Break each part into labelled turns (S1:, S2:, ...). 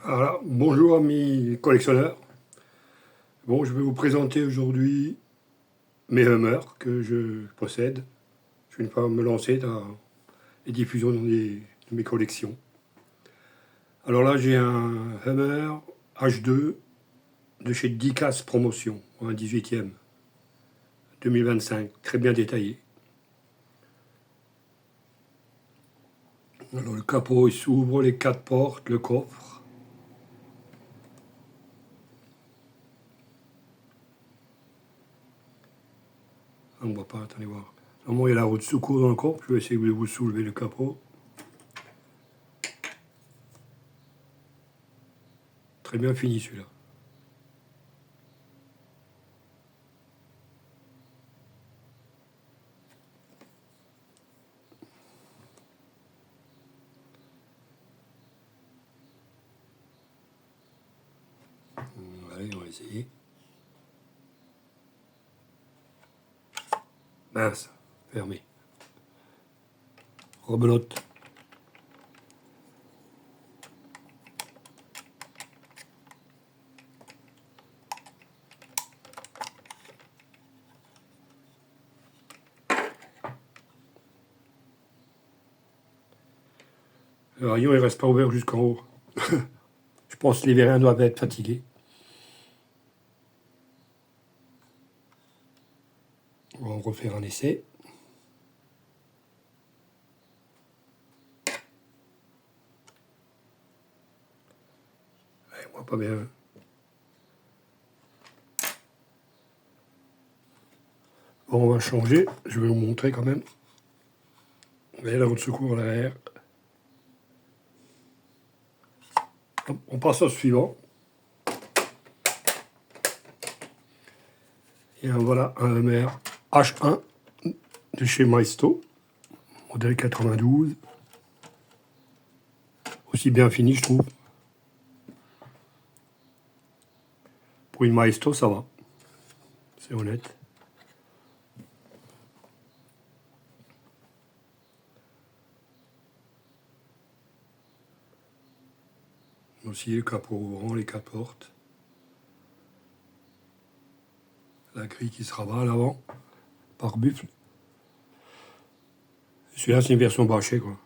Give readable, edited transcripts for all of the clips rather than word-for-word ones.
S1: Alors, bonjour amis collectionneurs. Bon, je vais vous présenter aujourd'hui mes Hummers que je possède. Je vais pas me lancer dans les diffusions de mes collections. Alors là, j'ai un Hummer H2 de chez Dicas Promotion, un 18e, 2025, très bien détaillé. Alors le capot il s'ouvre, les quatre portes, le coffre. On ne voit pas, attendez voir. Normalement, il y a la roue de secours dans le coffre. Je vais essayer de vous soulever le capot. Très bien fini celui-là. Allez, on va essayer. Mince, fermé. Rebelote. Le rayon il reste pas ouvert jusqu'en haut. Je pense que les vériens doivent être fatigués. On va refaire un essai. Ouais, moi pas bien. Bon, on va changer. Je vais vous montrer quand même. Vous voyez la roue de secours à l'arrière. On passe au suivant. Et voilà un Hummer H1 de chez Maisto, modèle 92. Aussi bien fini, je trouve. Pour une Maisto, ça va. C'est honnête. Aussi le capot ouvrant, les quatre portes. La grille qui se rabat à l'avant, par buffle. Celui-là, c'est une version bâchée, quoi.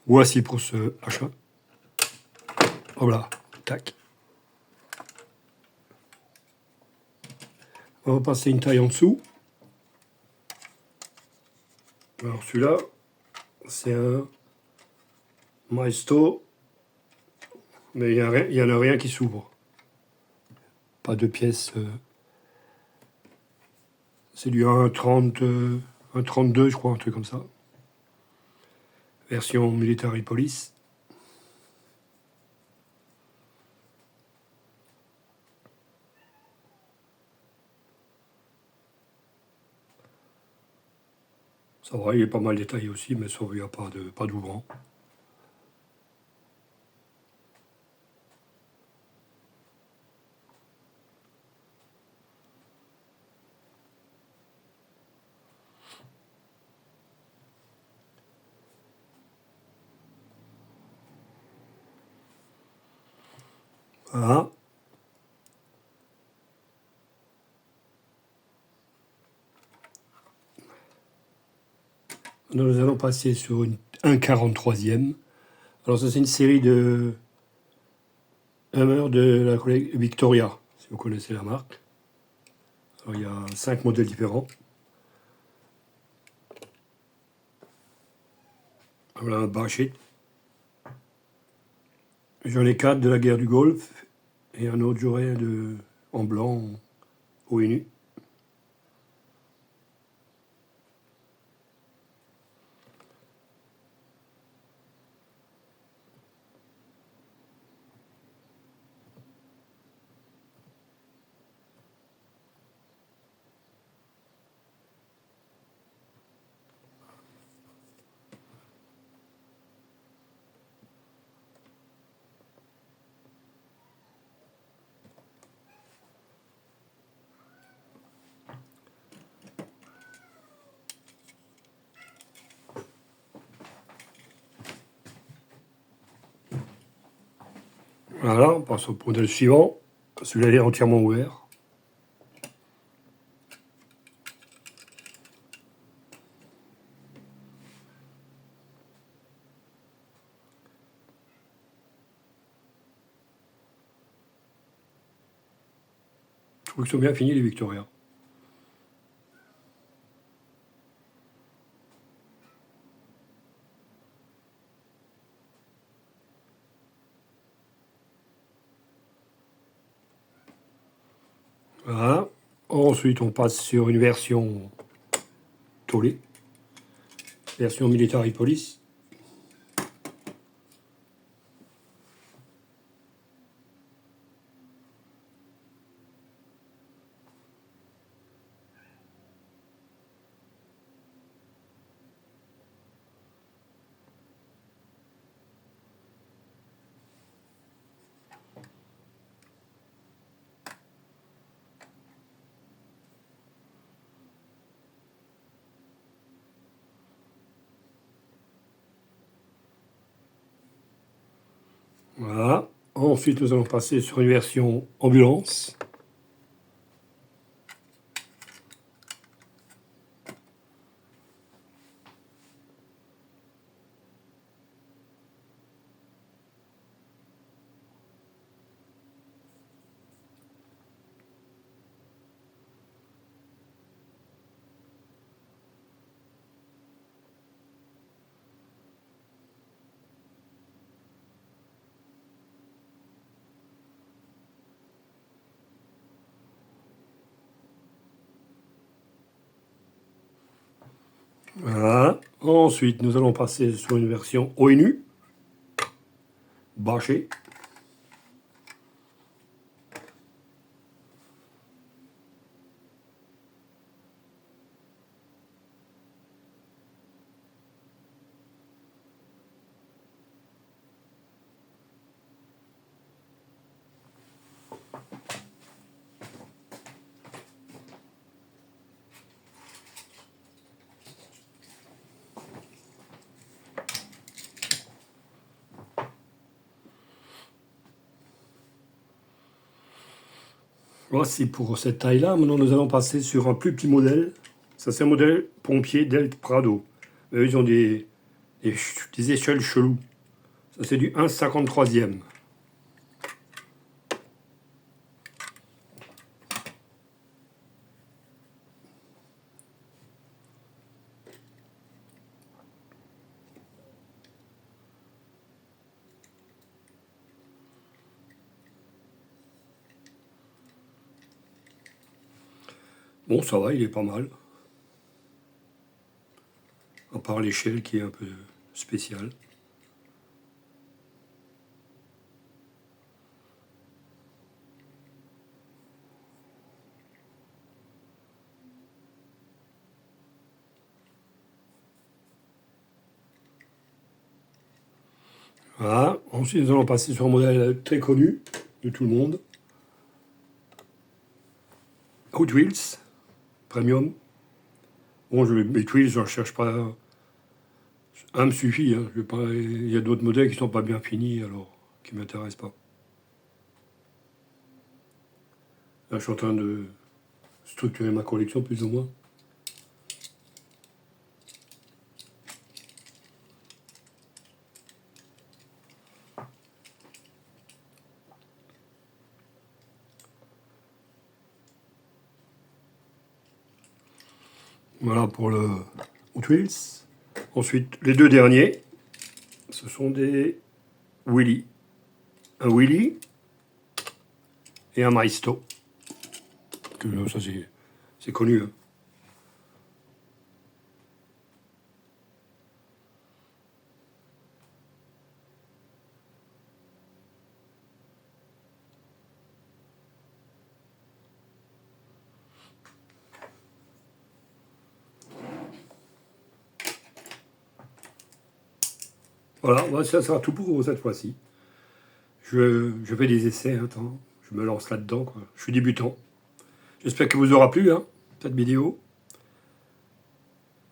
S1: Voici pour ce achat. Voilà, tac. On va passer une taille en dessous. Alors celui-là, c'est un Maisto, mais il n'y en a rien qui s'ouvre. Pas de pièces. C'est du 1,30, 1,32 je crois, un truc comme ça. Version Military Police. Ça va, il est pas mal détaillé aussi, mais sauf qu'il n'y a pas d'ouvrant. Voilà. Nous allons passer sur un 43e. Alors ça c'est une série de Hummer de la collègue Victoria, si vous connaissez la marque. Alors, il y a 5 modèles différents. Voilà un bâché. J'en ai 4 de la guerre du Golfe et un autre j'aurai en blanc au nu. Voilà, on passe au modèle suivant. Celui-là est entièrement ouvert. Je trouve qu'ils sont bien finis les Victoria. Voilà. Ensuite, on passe sur une version tollée, version Military Police. Voilà. Ensuite, nous allons passer sur une version ambulance. Voilà. Ensuite, nous allons passer sur une version ONU, bâchée. Voici pour cette taille-là. Maintenant, nous allons passer sur un plus petit modèle. Ça, c'est un modèle pompier Del Prado. Eux, ils ont des échelles cheloues. Ça, c'est du 1,53e. Bon, ça va, il est pas mal. À part l'échelle qui est un peu spéciale. Voilà. Ensuite, nous allons passer sur un modèle très connu de tout le monde. Hot Wheels, Premium. Bon, les Wheels, je ne cherche pas. Un me suffit. Hein. Je vais pas, il y a d'autres modèles qui sont pas bien finis, alors qui ne m'intéressent pas. Là, je suis en train de structurer ma collection, plus ou moins. Voilà pour le Hot Wheels. Ensuite, les deux derniers, ce sont des Willy. Un Willy et un Maisto. Ça, c'est connu. Hein. Voilà, ça sera tout pour cette fois-ci. Je fais des essais, hein, attends, je me lance là-dedans. Quoi. Je suis débutant. J'espère que vous aura plu, hein, cette vidéo.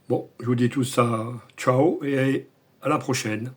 S1: Bon, je vous dis tout ça, ciao et à la prochaine.